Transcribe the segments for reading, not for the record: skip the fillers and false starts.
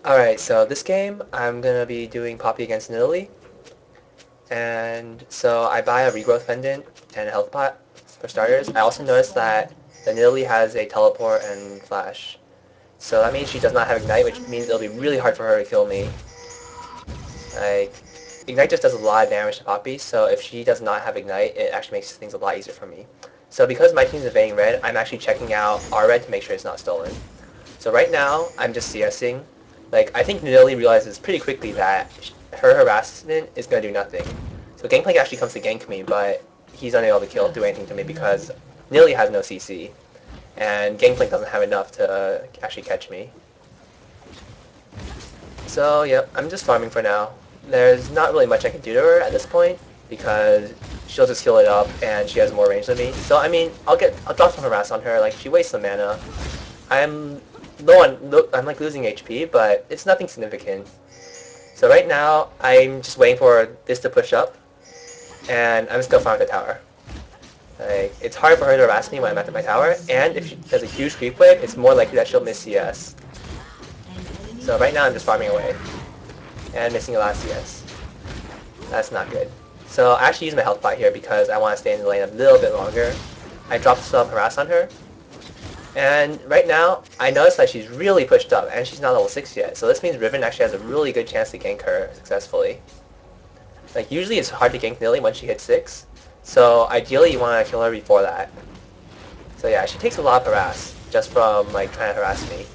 Alright, so this game I'm gonna be doing Poppy against Nidalee. And so I buy a regrowth pendant and a health pot for starters. I also noticed that the Nidalee has a teleport and flash. So that means she does not have Ignite, which means it'll be really hard for her to kill me. Like, Ignite just does a lot of damage to Poppy, so if she does not have Ignite, it actually makes things a lot easier for me. So because my team's invading red, I'm actually checking out our red to make sure it's not stolen. So right now, I'm just CSing. Like, I think Nidalee realizes pretty quickly that her harassment is going to do nothing. So Gangplank actually comes to gank me, but he's unable to do anything to me because Nidalee has no CC. And Gangplank doesn't have enough to actually catch me. So, yep, I'm just farming for now. There's not really much I can do to her at this point, because she'll just heal it up, and she has more range than me. So, I mean, I'll drop some harass on her, like, she wastes some mana. I'm like losing HP, but it's nothing significant. So right now, I'm just waiting for this to push up, and I'm still farming the tower. Like, it's hard for her to harass me when I'm at my tower, and if she does a huge creep wave, it's more likely that she'll miss CS. So right now, I'm just farming away, and missing a lot of CS. That's not good. So I actually use my health pot here because I want to stay in the lane a little bit longer. I dropped some harass on her, and right now, I notice that she's really pushed up, and she's not level 6 yet. So this means Riven actually has a really good chance to gank her successfully. Like, usually it's hard to gank Nidalee when she hits 6. So ideally, you want to kill her before that. So yeah, she takes a lot of harass just from, like, trying to harass me.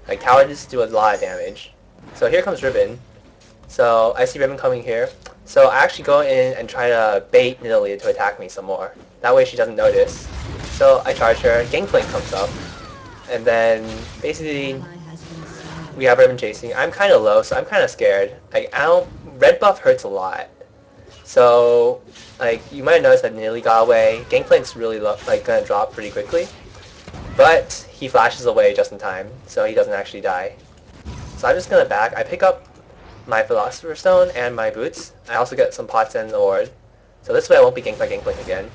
Like, towers just do a lot of damage. So here comes Riven. So I see Riven coming here. So I actually go in and try to bait Nidalee to attack me some more. That way she doesn't notice. So I charge her, Gangplank comes up, and then basically we have Riven chasing. I'm kind of low, so I'm kind of scared. Like, red buff hurts a lot. So, like, you might have noticed that Nidalee got away. Gangplank's really low, like, gonna drop pretty quickly. But he flashes away just in time, so he doesn't actually die. So I'm just gonna back. I pick up my Philosopher's Stone and my boots. I also get some pots and the ward. So this way I won't be ganked by Gangplank again.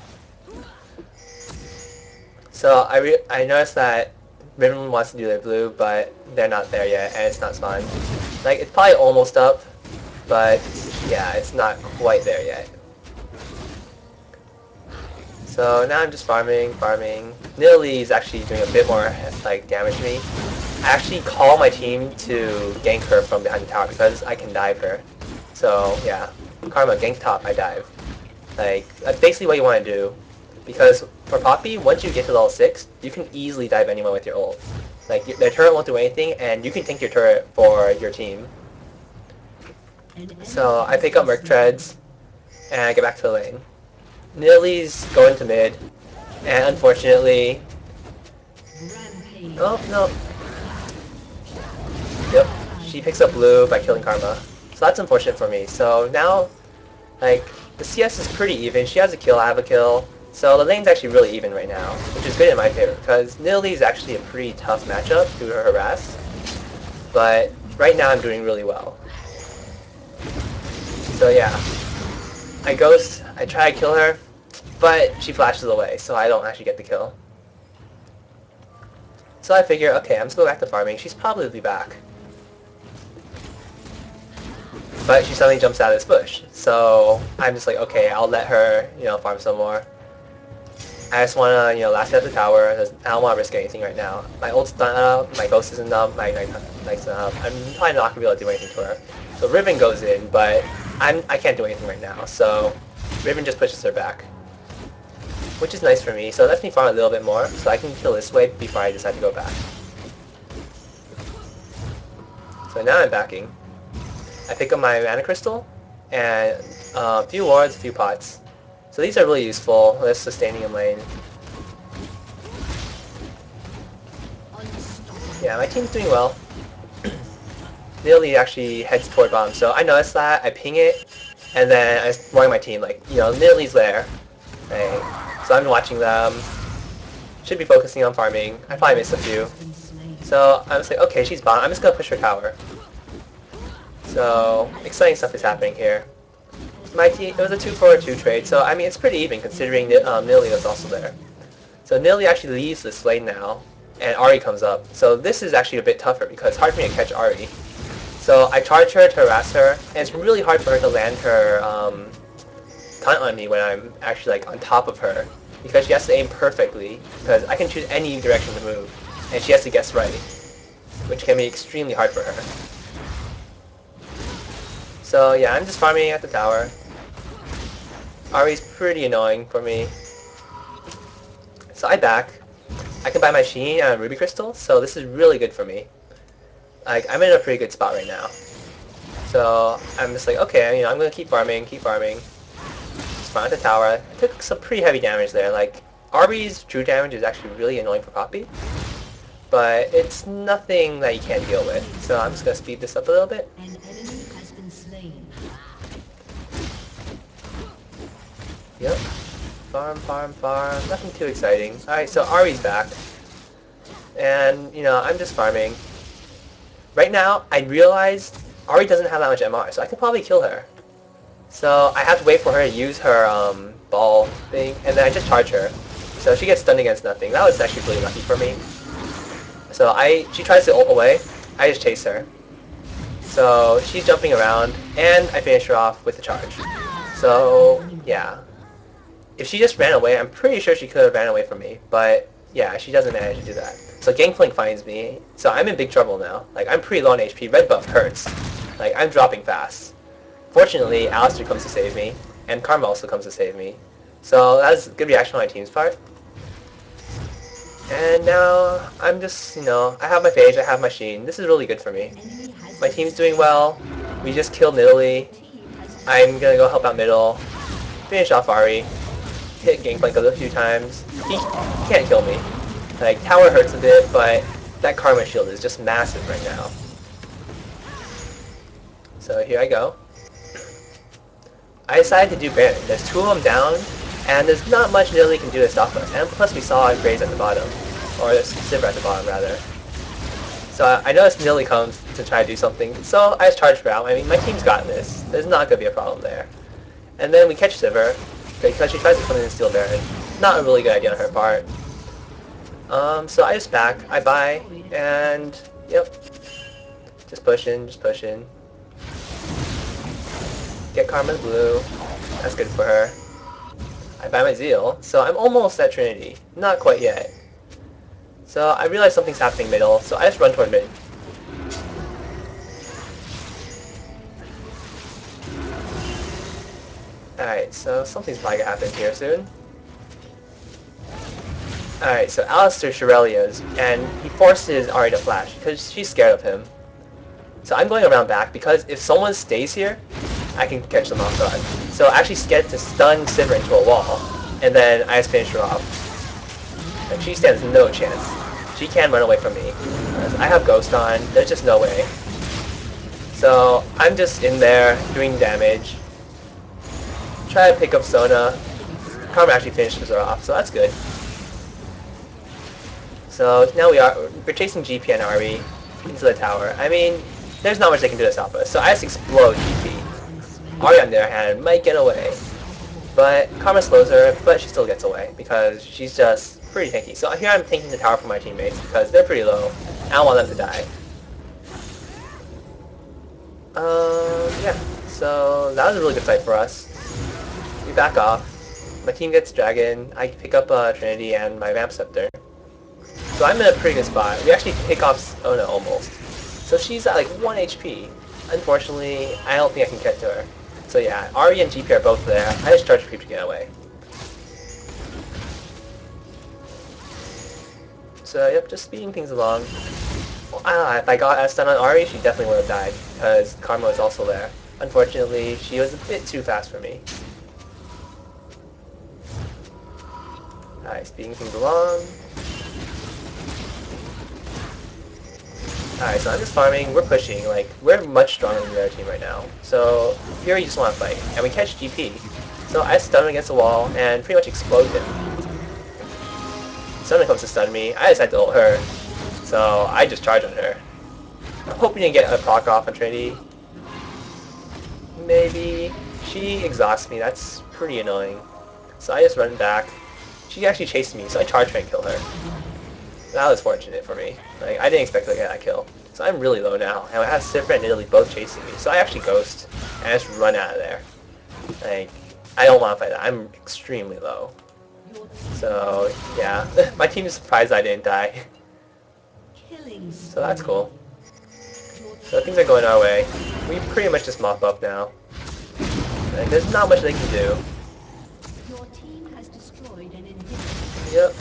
So I noticed that Riven wants to do their blue, but they're not there yet, and it's not spawned. Like, it's probably almost up, but yeah, it's not quite there yet. So now I'm just farming. Nidalee is actually doing a bit more like damage to me. I actually call my team to gank her from behind the tower because I can dive her. So yeah, Karma, gank top, I dive. Like, that's basically what you want to do. Because for Poppy, once you get to level 6, you can easily dive anyone with your ult. Like, their turret won't do anything, and you can tank your turret for your team. So I pick up Merc Treads, and I get back to the lane. Nidalee's going to mid, and unfortunately... Oh, no. Yep, she picks up blue by killing Karma. So that's unfortunate for me. So now, like, the CS is pretty even. She has a kill, I have a kill. So the lane's actually really even right now, which is good in my favor, because Nidalee is actually a pretty tough matchup due to her harass. But right now I'm doing really well. So yeah, I ghost, I try to kill her, but she flashes away, so I don't actually get the kill. So I figure, okay, I'm just going back to farming. She's probably back. But she suddenly jumps out of this bush. So I'm just like, okay, I'll let her, farm some more. I just want to, last hit the tower. I don't want to risk anything right now. My ult's not up, my ghost isn't up, my knight's not up. I'm probably not going to be able to do anything to her. So Riven goes in, but I can't do anything right now. So Riven just pushes her back, which is nice for me. So it lets me farm a little bit more, so I can kill this wave before I decide to go back. So now I'm backing. I pick up my mana crystal, and a few wards, a few pots. So these are really useful, just sustaining in lane. Yeah, my team's doing well. Nidalee actually heads toward bottom, so I noticed that, I ping it, and then I warn my team, like, Nidalee's there. Right. So I'm watching them. Should be focusing on farming. I probably missed a few. So I'm just like, okay, she's bottom. I'm just gonna push her tower. So exciting stuff is happening here. My team, it was a 2-for-2 trade, so I mean it's pretty even considering that Nidalee was also there. So Nidalee actually leaves this lane now, and Ahri comes up. So this is actually a bit tougher because it's hard for me to catch Ahri. So I charge her to harass her, and it's really hard for her to land her taunt on me when I'm actually like on top of her, because she has to aim perfectly, because I can choose any direction to move, and she has to guess right, which can be extremely hard for her. So yeah, I'm just farming at the tower. Ahri's pretty annoying for me. So I back. I can buy my Sheen and Ruby Crystal, so this is really good for me. Like, I'm in a pretty good spot right now. So I'm just like, okay, you know, I'm gonna keep farming. Just farm at the tower. I took some pretty heavy damage there. Like, Ahri's true damage is actually really annoying for Poppy, but it's nothing that you can't deal with. So I'm just gonna speed this up a little bit. An enemy has been slain. Yep. Farm. Nothing too exciting. Alright, so Ahri's back. And, you know, I'm just farming. Right now, I realized Ahri doesn't have that much MR, so I could probably kill her. So I have to wait for her to use her ball thing, and then I just charge her. So she gets stunned against nothing. That was actually really lucky for me. So she tries to ult away. I just chase her. So she's jumping around, and I finish her off with the charge. So, yeah. If she just ran away, I'm pretty sure she could have ran away from me. But, yeah, she doesn't manage to do that. So Gangplank finds me. So I'm in big trouble now. Like, I'm pretty low on HP. Red buff hurts. Like, I'm dropping fast. Fortunately, Alistair comes to save me. And Karma also comes to save me. So that's a good reaction on my team's part. And now, I'm just, you know, I have my Phage, I have my Sheen. This is really good for me. My team's doing well. We just killed Nidalee. I'm gonna go help out middle. Finish off Ahri. Hit Gangplank a few times. He can't kill me. Like, tower hurts a bit, but that Karma shield is just massive right now. So here I go. I decided to do Baron. There's two of them down, and there's not much Nidalee can do to stop us. And plus we saw Graves at the bottom. Or Sivir at the bottom, rather. So I noticed Nidalee comes to try to do something, so I just charged her out. I mean, my team's got this. There's not going to be a problem there. And then we catch Sivir, because she tries to come in and steal Baron. Not a really good idea on her part. So I just back, I buy, and yep. Just pushing. Get Karma's blue. That's good for her. I buy my Zeal, so I'm almost at Trinity. Not quite yet. So I realize something's happening middle, so I just run toward mid. Alright, so something's probably gonna happen here soon. Alright, so Alistair Shirelia's, and he forces Ahri to flash, because she's scared of him. So I'm going around back, because if someone stays here, I can catch them off guard. So I actually get to stun Sivir into a wall, and then I just finish her off. Like, she stands no chance. She can't run away from me. I have Ghost on, there's just no way. So I'm just in there, doing damage. Try to pick up Sona. Karma actually finishes her off, so that's good. So now we're chasing GP and Ahri into the tower. I mean, there's not much they can do to stop us, so I just explode GP. Ahri, on the other hand, might get away. But Karma slows her, but she still gets away, because she's just pretty tanky. So here I'm tanking the tower for my teammates, because they're pretty low. I don't want them to die. Yeah. So that was a really good fight for us. We back off. My team gets Dragon. I pick up Trinity and my Vamp Scepter. So I'm in a pretty good spot. We actually pick off Ona almost. So she's at like 1 HP. Unfortunately, I don't think I can get to her. So yeah, Ahri and GP are both there. I just charge creep to get away. So yep, just speeding things along. Well, if I got a stun on Ahri, she definitely would have died, because Karma was also there. Unfortunately, she was a bit too fast for me. Alright, speeding things along. Alright, so I'm just farming, we're pushing, like, we're much stronger than the other team right now. So, here we just want to fight, and we catch GP. So I stun him against the wall, and pretty much explode him. Someone comes to stun me, I decide to ult her. So, I just charge on her. I'm hoping to get a proc off on Trinity. Maybe. She exhausts me, that's pretty annoying. So I just run back. She actually chased me, so I charge her and kill her. That was fortunate for me. Like, I didn't expect to get that kill. So I'm really low now. And I have Sifra and Nidalee both chasing me. So I actually ghost and I just run out of there. Like, I don't want to fight that. I'm extremely low. So, yeah. My team is surprised I didn't die. So that's cool. So things are going our way. We pretty much just mop up now. Like, there's not much they can do. Your team has destroyed an inhibitor. Yep.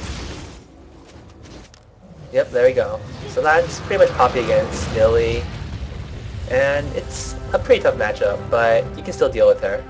Yep, there we go. So that's pretty much Poppy against Nidalee. And it's a pretty tough matchup, but you can still deal with her.